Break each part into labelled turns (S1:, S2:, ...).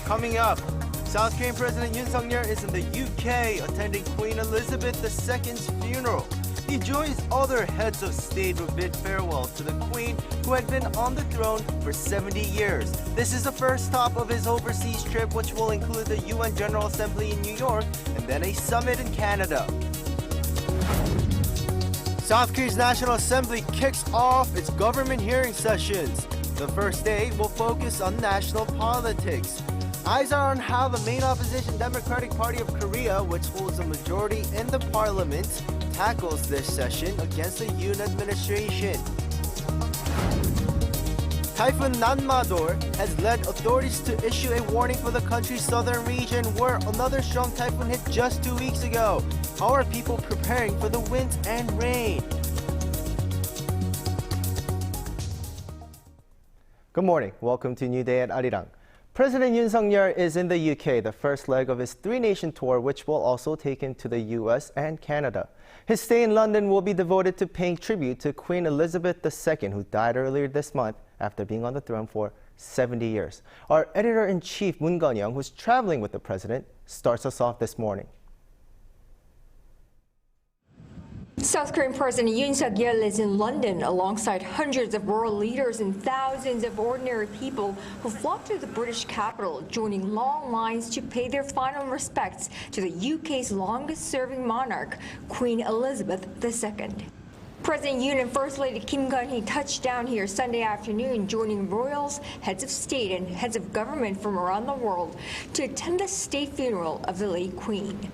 S1: Coming up, South Korean President Yoon is in the UK attending Queen Elizabeth II's funeral. He joins other heads of state who bid farewell to the Queen, who had been on the throne for 70 years. This is the first stop of his overseas trip, which will include the UN General Assembly in New York and then a summit in Canada. South Korea's National Assembly kicks off its government hearing sessions. The first day will focus on national politics. Eyes are on how the main opposition Democratic Party of Korea, which holds a majority in the parliament, tackles this session against the Yoon administration. Typhoon Nanmadol has led authorities to issue a warning for the country's southern region, where another strong typhoon hit just 2 weeks ago. How are people preparing for the winds and rain? Good morning. Welcome to New Day at Arirang. President Yoon is in the UK, the first leg of his three-nation tour, which will also take him to the US and Canada. His stay in London will be devoted to paying tribute to Queen Elizabeth II, who died earlier this month after being on the throne for 70 years. Our editor-in-chief, Moon Gun-young, who's traveling with the president, starts us off this morning.
S2: South Korean President Yoon Suk-yeol is in London alongside hundreds of world leaders and thousands of ordinary people who flocked to the British capital, joining long lines to pay their final respects to the UK's longest-serving monarch, Queen Elizabeth II. President Yoon and First Lady Kim Gun-hee touched down here Sunday afternoon, joining royals, heads of state, and heads of government from around the world to attend the state funeral of the late Queen.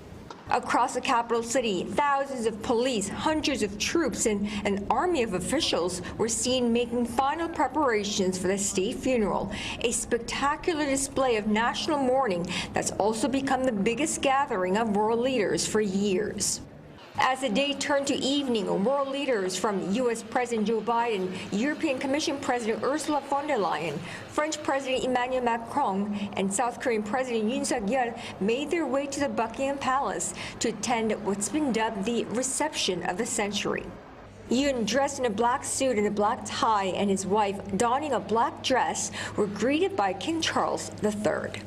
S2: Across the capital city, thousands of police, hundreds of troops, and an army of officials were seen making final preparations for the state funeral, a spectacular display of national mourning that's also become the biggest gathering of world leaders for years. As the day turned to evening, world leaders from U.S. President Joe Biden, European Commission President Ursula von der Leyen, French President Emmanuel Macron, and South Korean President Yoon Suk-yeol made their way to the Buckingham Palace to attend what's been dubbed the reception of the century. Yoon, dressed in a black suit and a black tie, and his wife, donning a black dress, were greeted by King Charles III.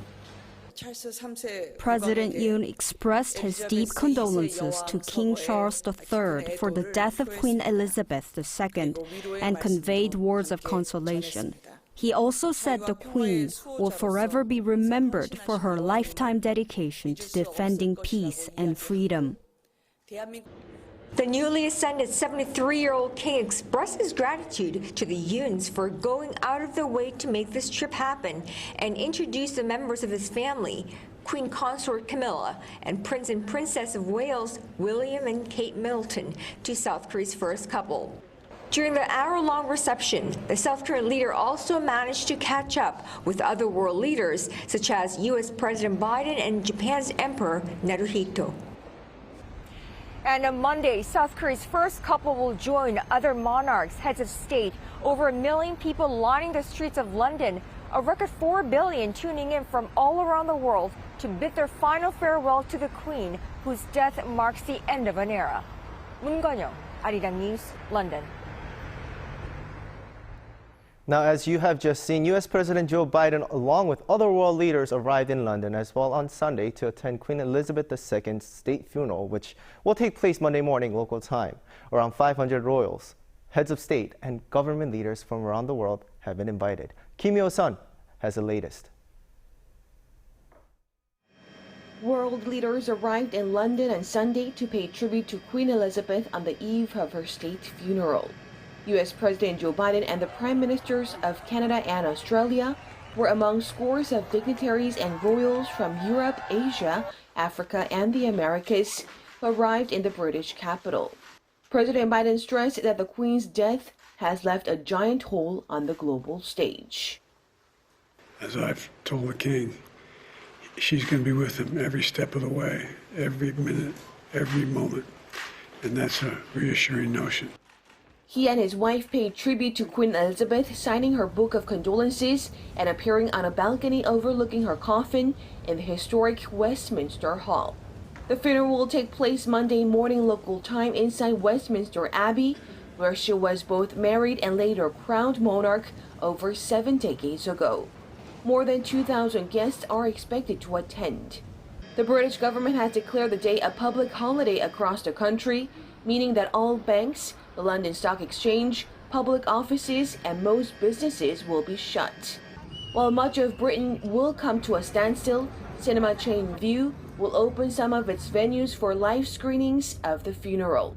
S3: President Yoon expressed his deep condolences to King Charles III for the death of Queen Elizabeth II and conveyed words of consolation. He also said the Queen will forever be remembered for her lifetime dedication to defending peace and freedom.
S2: The newly ascended 73-year-old king expressed his gratitude to the Yoons for going out of their way to make this trip happen and introduced the members of his family, Queen Consort Camilla and Prince and Princess of Wales, William and Kate Middleton, to South Korea's first couple. During the hour-long reception, the South Korean leader also managed to catch up with other world leaders, such as U.S. President Biden and Japan's Emperor Naruhito. And on Monday, South Korea's first couple will join other monarchs, heads of state, over 1 million people lining the streets of London, a record 4 billion tuning in from all around the world to bid their final farewell to the Queen, whose death marks the end of an era. Moon Gun-young, Arirang News, London.
S1: Now, as you have just seen, U.S. President Joe Biden, along with other world leaders, arrived in London as well on Sunday to attend Queen Elizabeth II's state funeral, which will take place Monday morning local time. Around 500 royals, heads of state, and government leaders from around the world have been invited. Kim Yo-sun has the latest.
S4: World leaders arrived in London on Sunday to pay tribute to Queen Elizabeth on the eve of her state funeral. U.S. President Joe Biden and the Prime Ministers of Canada and Australia were among scores of dignitaries and royals from Europe, Asia, Africa, and the Americas who arrived in the British capital. President Biden stressed that the Queen's death has left a giant hole on the global stage.
S5: As I've told the King, she's going to be with him every step of the way, every minute, every moment. And that's a reassuring notion.
S4: He and his wife paid tribute to Queen Elizabeth, signing her book of condolences and appearing on a balcony overlooking her coffin in the historic Westminster Hall. The funeral will take place Monday morning local time inside Westminster Abbey, where she was both married and later crowned monarch over 7 decades ago. More than 2,000 guests are expected to attend. The British government has declared the day a public holiday across the country, meaning that all banks, the London Stock Exchange, public offices, and most businesses will be shut. While much of Britain will come to a standstill, cinema chain View will open some of its venues for live screenings of the funeral.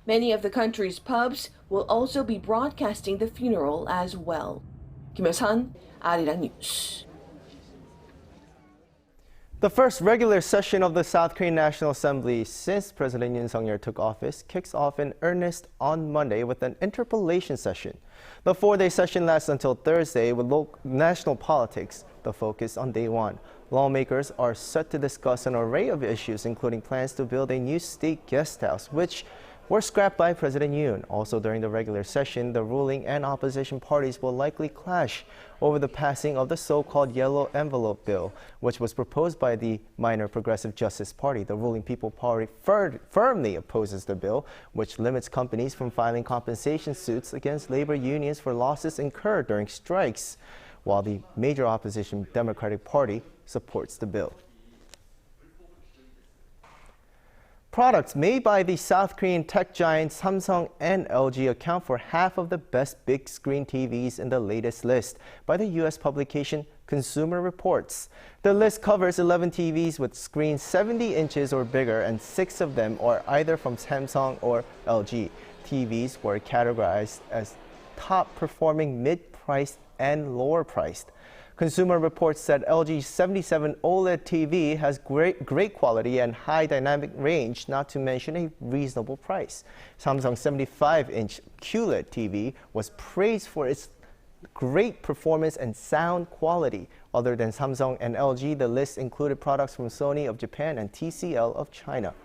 S4: Many of the country's pubs will also be broadcasting the funeral as well. Kim Hyo-sun, Arirang News.
S1: The first regular session of the South Korean National Assembly since President Yoon Suk-yeol took office kicks off in earnest on Monday with an interpellation session. The 4-day session lasts until Thursday with national politics, the focus on day one. Lawmakers are set to discuss an array of issues, including plans to build a new state guest house, which were scrapped by President Yoon. Also during the regular session, the ruling and opposition parties will likely clash over the passing of the so-called Yellow Envelope Bill, which was proposed by the minor Progressive Justice Party. The ruling People Party firmly opposes the bill, which limits companies from filing compensation suits against labor unions for losses incurred during strikes, while the major opposition Democratic Party supports the bill. Products made by the South Korean tech giants Samsung and LG account for half of the best big screen TVs in the latest list by the U.S. publication Consumer Reports. The list covers 11 TVs with screens 70 inches or bigger, and 6 of them are either from Samsung or LG. TVs were categorized as top-performing, mid-priced, and lower-priced. Consumer Reports said LG's 77 OLED TV has great quality and high dynamic range, not to mention a reasonable price. Samsung's 75-inch QLED TV was praised for its great performance and sound quality. Other than Samsung and LG, the list included products from Sony of Japan and TCL of China.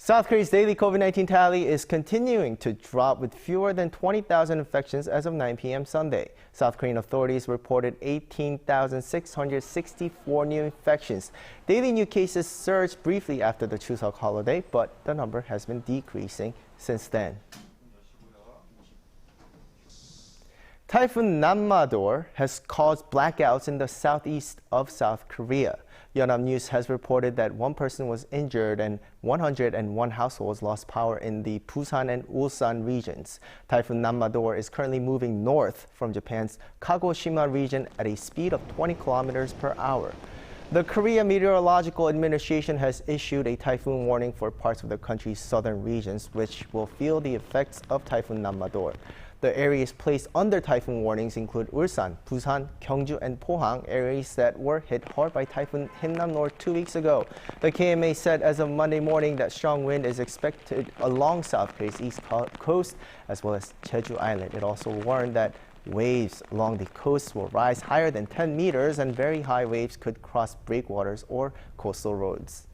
S1: South Korea's daily COVID-19 tally is continuing to drop with fewer than 20,000 infections as of 9 p.m. Sunday. South Korean authorities reported 18,664 new infections. Daily new cases surged briefly after the Chuseok holiday, but the number has been decreasing since then. Typhoon Nanmadol has caused blackouts in the southeast of South Korea. Yonhap News has reported that 1 person was injured and 101 households lost power in the Busan and Ulsan regions. Typhoon Nanmadol is currently moving north from Japan's Kagoshima region at a speed of 20 kilometers per hour. The Korea Meteorological Administration has issued a typhoon warning for parts of the country's southern regions, which will feel the effects of Typhoon Nanmadol. The areas placed under typhoon warnings include Ulsan, Busan, Gyeongju, and Pohang, areas that were hit hard by Typhoon Hinnam 2 weeks ago. The KMA said as of Monday morning that strong wind is expected along South Korea's east coast as well as Jeju Island. It also warned that waves along the coast will rise higher than 10 meters and very high waves could cross breakwaters or coastal roads.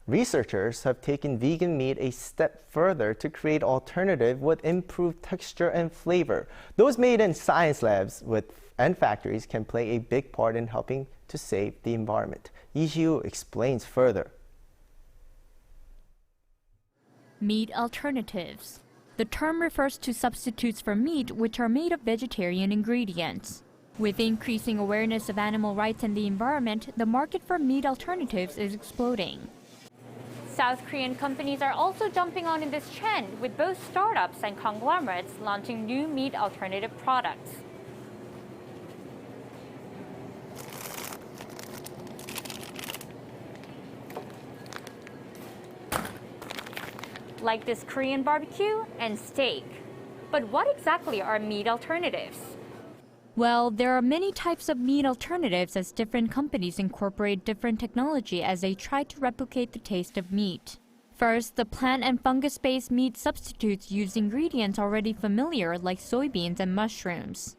S1: Researchers have taken vegan meat a step further to create alternative with improved texture and flavor. Those made in science labs and factories can play a big part in helping to save the environment. Lee Ji-woo explains further.
S6: Meat alternatives. The term refers to substitutes for meat which are made of vegetarian ingredients. With increasing awareness of animal rights and the environment, the market for meat alternatives is exploding. South Korean companies are also jumping on in this trend, with both startups and conglomerates launching new meat alternative products. Like this Korean barbecue and steak. But what exactly are meat alternatives? Well, there are many types of meat alternatives as different companies incorporate different technology as they try to replicate the taste of meat. First, the plant and fungus-based meat substitutes use ingredients already familiar like soybeans and mushrooms.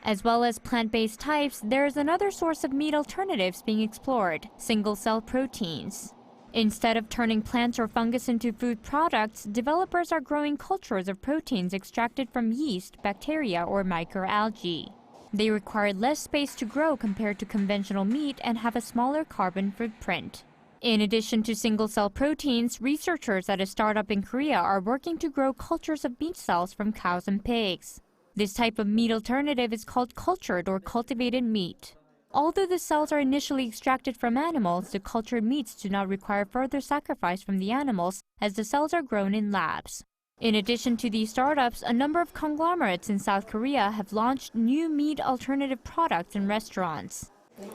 S6: As well as plant-based types, there is another source of meat alternatives being explored, single-cell proteins. Instead of turning plants or fungus into food products, developers are growing cultures of proteins extracted from yeast, bacteria, or microalgae. They require less space to grow compared to conventional meat and have a smaller carbon footprint. In addition to single-cell proteins, researchers at a startup in Korea are working to grow cultures of meat cells from cows and pigs. This type of meat alternative is called cultured or cultivated meat. Although the cells are initially extracted from animals, the cultured meats do not require further sacrifice from the animals as the cells are grown in labs. In addition to these startups, a number of conglomerates in South Korea have launched new meat alternative products in restaurants.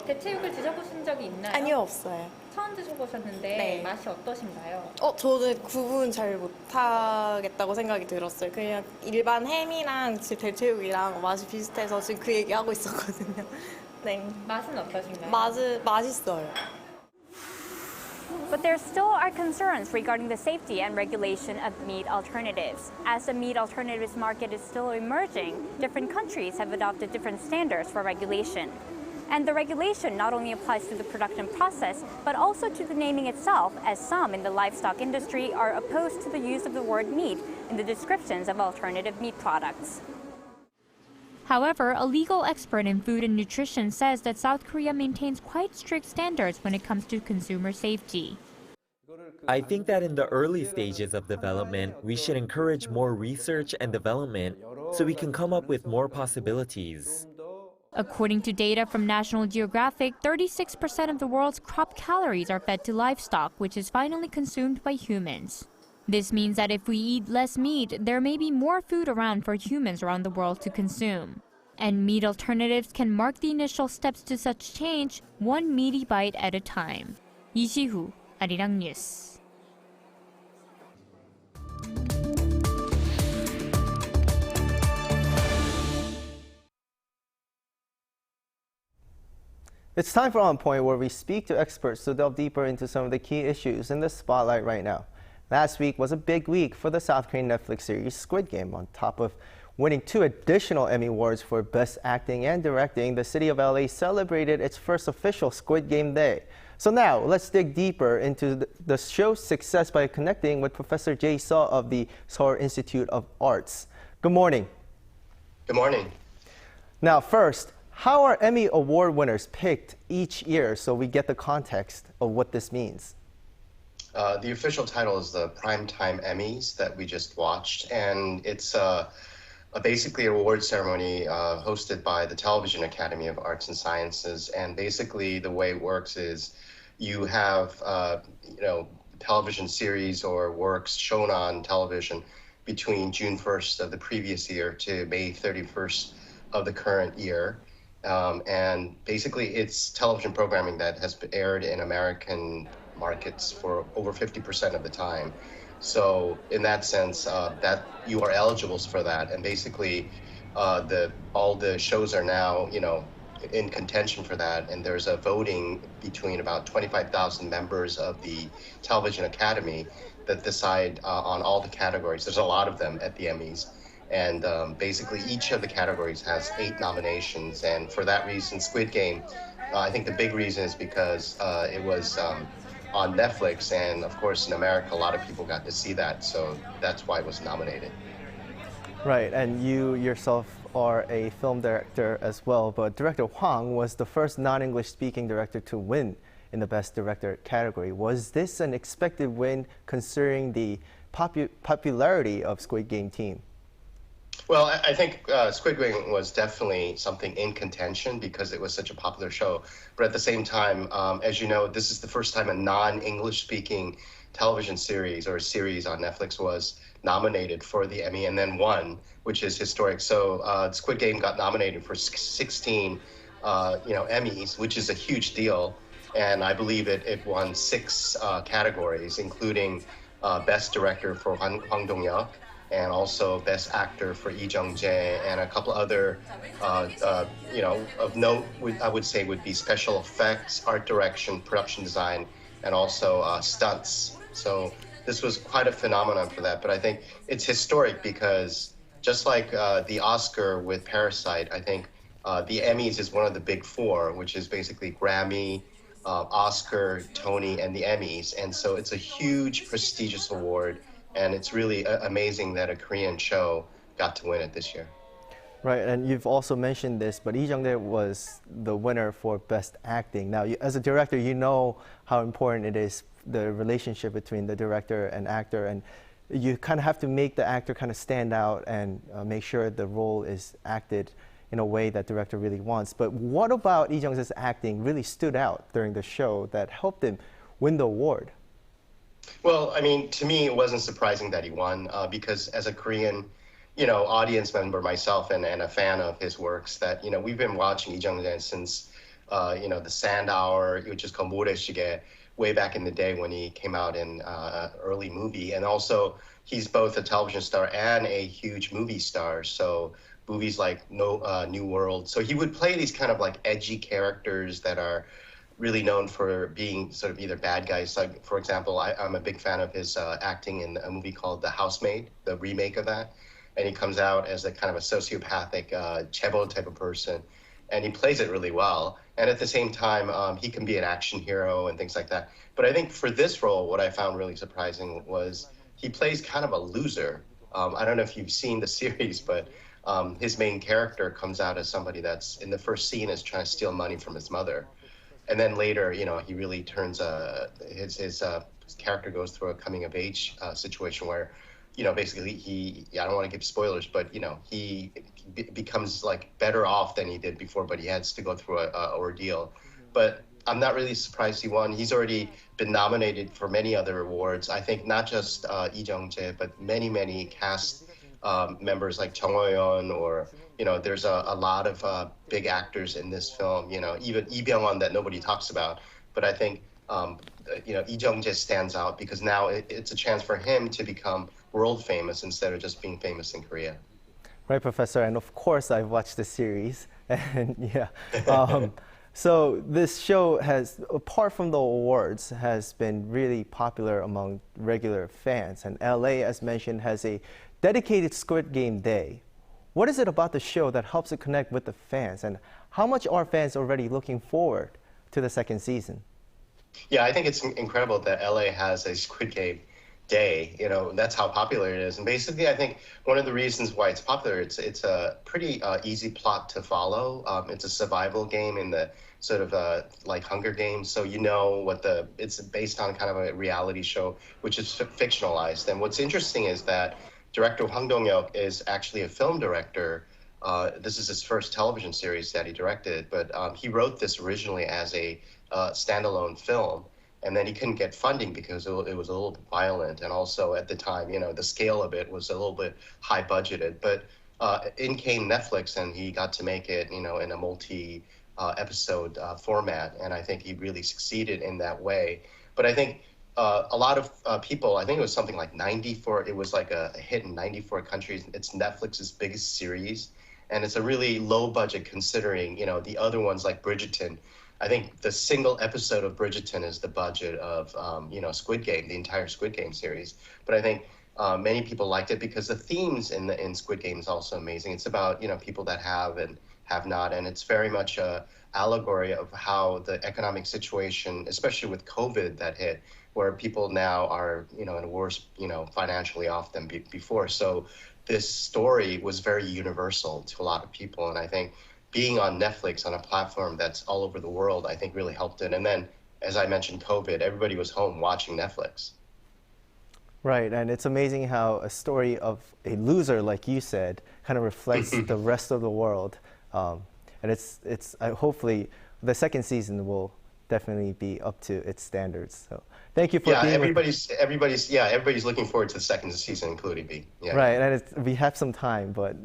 S7: 대체육을 드셔보신 적이 있나요?
S8: 아니요, 없어요.
S7: 처음 드셔보셨는데
S8: 네.
S7: 맛이 어떠신가요?
S8: 저는 구분 잘 못하겠다고 생각이 들었어요. 그냥 일반 햄이랑 대체육이랑 맛이 비슷해서 지금 그 얘기하고 있었거든요. 네.
S7: 맛은 어떠신가요?
S8: 맛있어요.
S9: But there still are concerns regarding the safety and regulation of meat alternatives. As the meat alternatives market is still emerging, different countries have adopted different standards for regulation. And the regulation not only applies to the production process, but also to the naming itself, as some in the livestock industry are opposed to the use of the word meat in the descriptions of alternative meat products.
S6: However, a legal expert in food and nutrition says that South Korea maintains quite strict standards when it comes to consumer safety.
S10: I think that in the early stages of development, we should encourage more research and development so we can come up with more possibilities.
S6: According to data from National Geographic, 36% of the world's crop calories are fed to livestock, which is finally consumed by humans. This means that if we eat less meat, there may be more food around for humans around the world to consume. And meat alternatives can mark the initial steps to such change, one meaty bite at a time. 이시후, 아리랑 뉴스.
S1: It's time for On Point, where we speak to experts to delve deeper into some of the key issues in the spotlight right now. Last week was a big week for the South Korean Netflix series Squid Game. On top of winning 2 additional Emmy Awards for Best Acting and Directing, the city of LA celebrated its first official Squid Game Day. So now, let's dig deeper into the show's success by connecting with Professor Jae Seo of the Seoul Institute of Arts. Good morning.
S11: Good morning.
S1: Now, first, how are Emmy Award winners picked each year so we get the context of what this means?
S11: The official title is the Primetime Emmys that we just watched, and it's basically an award ceremony hosted by the Television Academy of Arts and Sciences. And basically, the way it works is you have television series or works shown on television between June 1st of the previous year to May 31st of the current year. And basically, it's television programming that has been aired in American markets for over 50% of the time. So in that sense, that you are eligible for that. And basically, all the shows are now, in contention for that. And there's a voting between about 25,000 members of the Television Academy that decide on all the categories. There's a lot of them at the Emmys. And basically, each of the categories has 8 nominations. And for that reason, Squid Game, I think the big reason is because it was on Netflix. And of course, in America, a lot of people got to see that. So that's why it was nominated.
S1: Right. And you yourself are a film director as well. But Director Hwang was the first non-English speaking director to win in the Best Director category. Was this an expected win considering the popularity of Squid Game team?
S11: Well, I think Squid Game was definitely something in contention because it was such a popular show. But at the same time, as you know, this is the first time a non-English speaking television series or series on Netflix was nominated for the Emmy and then won, which is historic. So Squid Game got nominated for 16 Emmys, which is a huge deal. And I believe it won 6 categories, including Best Director for Hwang Dong-hyuk, and also Best Actor for Lee Jung-jae, and a couple other, of note, I would say would be special effects, art direction, production design, and also stunts. So this was quite a phenomenon for that. But I think it's historic because just like the Oscar with Parasite, I think the Emmys is one of the big 4, which is basically Grammy, Oscar, Tony, and the Emmys. And so it's a huge, prestigious award. And it's really amazing that a Korean show got to win it this year.
S1: Right, and you've also mentioned this, but Lee Jung-jae was the winner for Best Acting. Now, as a director, you know how important it is, the relationship between the director and actor, and you kind of have to make the actor kind of stand out and make sure the role is acted in a way that director really wants. But what about Lee Jung-jae's acting really stood out during the show that helped him win the award?
S11: Well, I mean, to me, it wasn't surprising that he won because as a Korean audience member myself and a fan of his works that, we've been watching Lee Jung-jae since, The Sand Hour, which is called 모래시계, way back in the day when he came out in early movie. And also, he's both a television star and a huge movie star. So movies like New World. So he would play these kind of like edgy characters that are really known for being sort of either bad guys. Like, for example, I'm a big fan of his acting in a movie called The Housemaid, the remake of that. And he comes out as a kind of a sociopathic, chaebol type of person, and he plays it really well. And at the same time, he can be an action hero and things like that. But I think for this role, what I found really surprising was he plays kind of a loser. I don't know if you've seen the series, but his main character comes out as somebody that's in the first scene is trying to steal money from his mother. And then later, he really turns, his character goes through a coming of age situation where, basically I don't want to give spoilers, but, he becomes like better off than he did before, but he has to go through a ordeal. But I'm not really surprised he won. He's already been nominated for many other awards. I think not just Lee Jung-jae, but many cast members like Jung Ho-yeon or, there's a lot of big actors in this film, even Lee Byung-hun that nobody talks about. But I think, Lee Jung-jae stands out because now it's a chance for him to become world famous instead of just being famous in Korea.
S1: Right, Professor, and of course I've watched the series, and yeah. So this show has, apart from the awards, has been really popular among regular fans, and LA, as mentioned, has a dedicated Squid Game Day. What is it about the show that helps it connect with the fans, and how much are fans already looking forward to the second season?
S11: Yeah, I think it's incredible that LA has a Squid Game Day. That's how popular it is. And basically, I think one of the reasons why it's popular, it's a pretty easy plot to follow. It's a survival game in the sort of like Hunger Games. So it's based on kind of a reality show, which is fictionalized. And what's interesting is that director Hwang Dong-hyuk is actually a film director. This is his first television series that he directed, but he wrote this originally as a standalone film. And then he couldn't get funding because it was a little bit violent. And also at the time, the scale of it was a little bit high budgeted. But in came Netflix and he got to make it, in a multi-episode format. And I think he really succeeded in that way. But I think a lot of people, I think it was something like it was like a hit in 94 countries. It's Netflix's biggest series. And it's a really low budget considering, the other ones like Bridgerton. I think the single episode of Bridgerton is the budget of, Squid Game, the entire Squid Game series. But I think many people liked it because the themes in Squid Game is also amazing. It's about, people that have and have not. And it's very much a allegory of how the economic situation, especially with COVID that hit, where people now are, in a worse, financially off than before. So this story was very universal to a lot of people. And I think being on Netflix, on a platform that's all over the world, I think really helped it. And then, as I mentioned, COVID, everybody was home watching Netflix.
S1: Right, and it's amazing how a story of a loser, like you said, kind of reflects the rest of the world. And hopefully the second season will definitely be up to its standards. So thank you for being
S11: everybody's looking forward to the second season, including me. Yeah.
S1: Right, and we have some time, but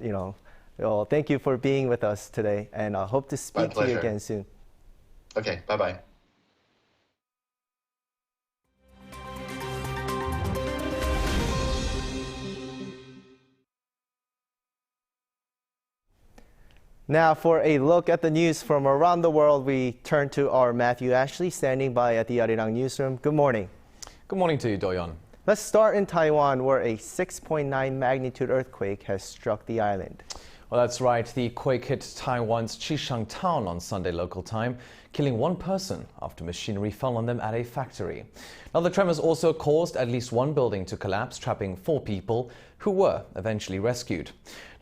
S1: well, thank you for being with us today, and I hope to speak to you again soon.
S11: Okay, bye-bye.
S1: Now, for a look at the news from around the world, we turn to our Matthew Ashley, standing by at the Arirang newsroom. Good morning.
S12: Good morning to you, Do-yeon.
S1: Let's start in Taiwan, where a 6.9 magnitude earthquake has struck the island.
S12: Well, that's right. The quake hit Taiwan's Qishang town on Sunday local time, killing one person after machinery fell on them at a factory. Now, the tremors also caused at least one building to collapse, trapping 4 people who were eventually rescued.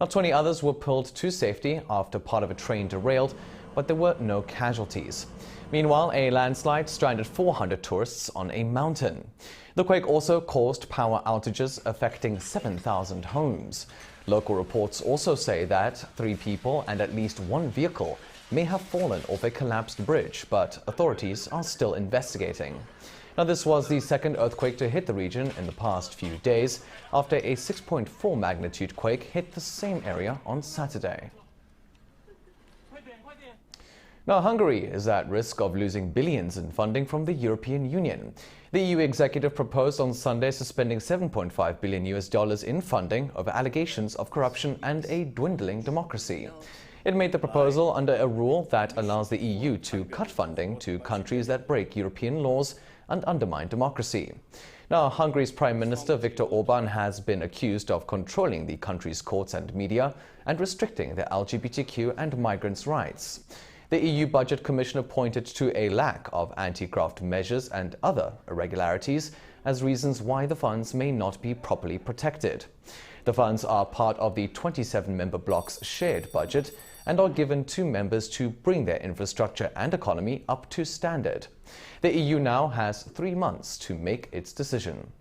S12: Now, 20 others were pulled to safety after part of a train derailed, but there were no casualties. Meanwhile, a landslide stranded 400 tourists on a mountain. The quake also caused power outages affecting 7,000 homes. Local reports also say that 3 people and at least 1 vehicle may have fallen off a collapsed bridge, but authorities are still investigating. Now, this was the second earthquake to hit the region in the past few days, after a 6.4 magnitude quake hit the same area on Saturday. Now, Hungary is at risk of losing billions in funding from the European Union. The EU executive proposed on Sunday suspending $7.5 billion in funding over allegations of corruption and a dwindling democracy. It made the proposal under a rule that allows the EU to cut funding to countries that break European laws and undermine democracy. Now, Hungary's Prime Minister Viktor Orbán has been accused of controlling the country's courts and media and restricting the LGBTQ and migrants' rights. The EU Budget Commissioner pointed to a lack of anti-graft measures and other irregularities as reasons why the funds may not be properly protected. The funds are part of the 27-member bloc's shared budget and are given to members to bring their infrastructure and economy up to standard. The EU now has 3 months to make its decision.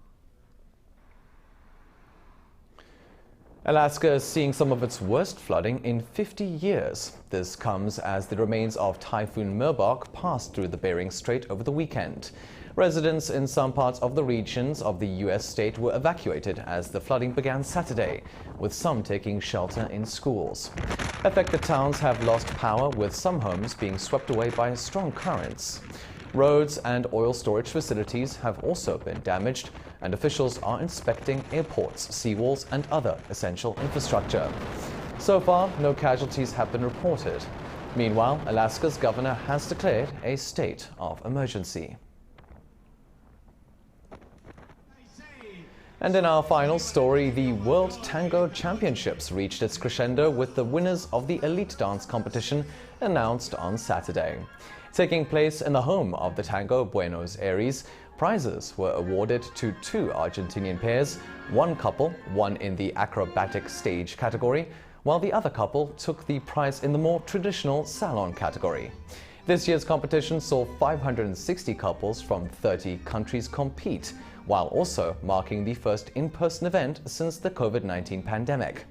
S12: Alaska is seeing some of its worst flooding in 50 years. This comes as the remains of Typhoon Merbok passed through the Bering Strait over the weekend. Residents in some parts of the regions of the U.S. state were evacuated as the flooding began Saturday, with some taking shelter in schools. Affected towns have lost power, with some homes being swept away by strong currents. Roads and oil storage facilities have also been damaged, and officials are inspecting airports, seawalls, and other essential infrastructure. So far, no casualties have been reported. Meanwhile, Alaska's governor has declared a state of emergency. And in our final story, the World Tango Championships reached its crescendo with the winners of the elite dance competition announced on Saturday. Taking place in the home of the Tango, Buenos Aires, prizes were awarded to 2 Argentinian pairs, 1 couple, one in the acrobatic stage category, while the other couple took the prize in the more traditional salon category. This year's competition saw 560 couples from 30 countries compete, while also marking the first in-person event since the COVID-19 pandemic.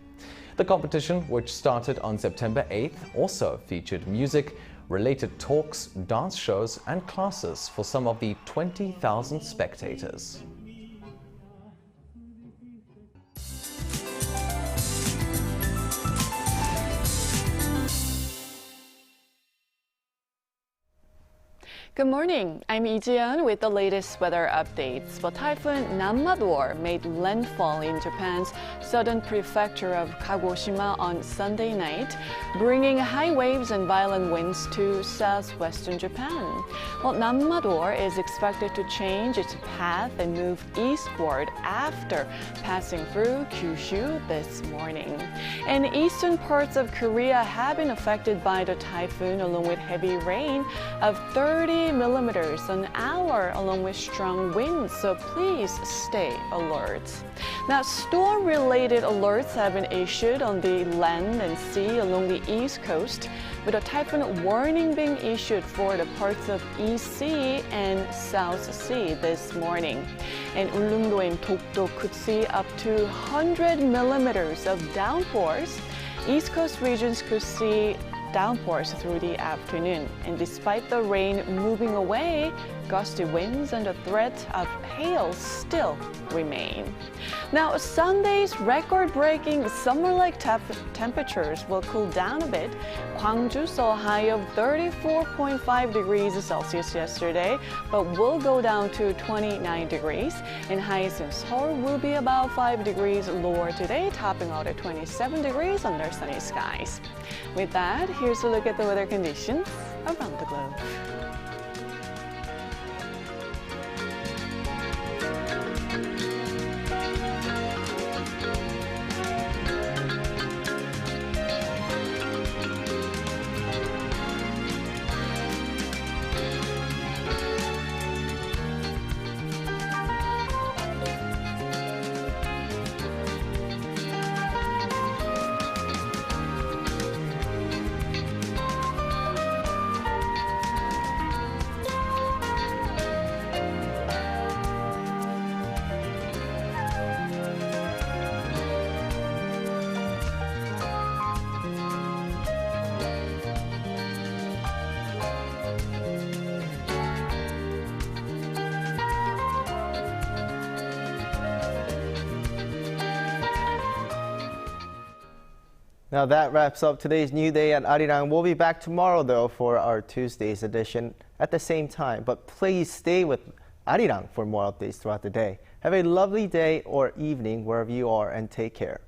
S12: The competition, which started on September 8th, also featured music, related talks, dance shows, and classes for some of the 20,000 spectators.
S13: Good morning. I'm Lee Ji-yeon with the latest weather updates. Well, Typhoon Nanmadol made landfall in Japan's southern prefecture of Kagoshima on Sunday night, bringing high waves and violent winds to southwestern Japan. Well, Nanmadol is expected to change its path and move eastward after passing through Kyushu this morning. And eastern parts of Korea have been affected by the typhoon, along with heavy rain of 30 millimeters an hour, along with strong winds, so please stay alert. Now, storm-related alerts have been issued on the land and sea along the east coast, with a typhoon warning being issued for the parts of East Sea and South Sea this morning. And Ulleungdo and Dokdo could see up to 100 millimeters of downpours. East Coast regions could see downpours through the afternoon. And despite the rain moving away, gusty winds and the threat of hail still remain. Now, Sunday's record-breaking summer-like temperatures will cool down a bit. Gwangju saw a high of 34.5 degrees Celsius yesterday, but will go down to 29 degrees. And highs in Seoul will be about 5 degrees lower today, topping out at 27 degrees under sunny skies. With that, here's a look at the weather conditions around the globe.
S1: Now that wraps up today's New Day at Arirang. We'll be back tomorrow though for our Tuesday's edition at the same time. But please stay with Arirang for more updates throughout the day. Have a lovely day or evening wherever you are and take care.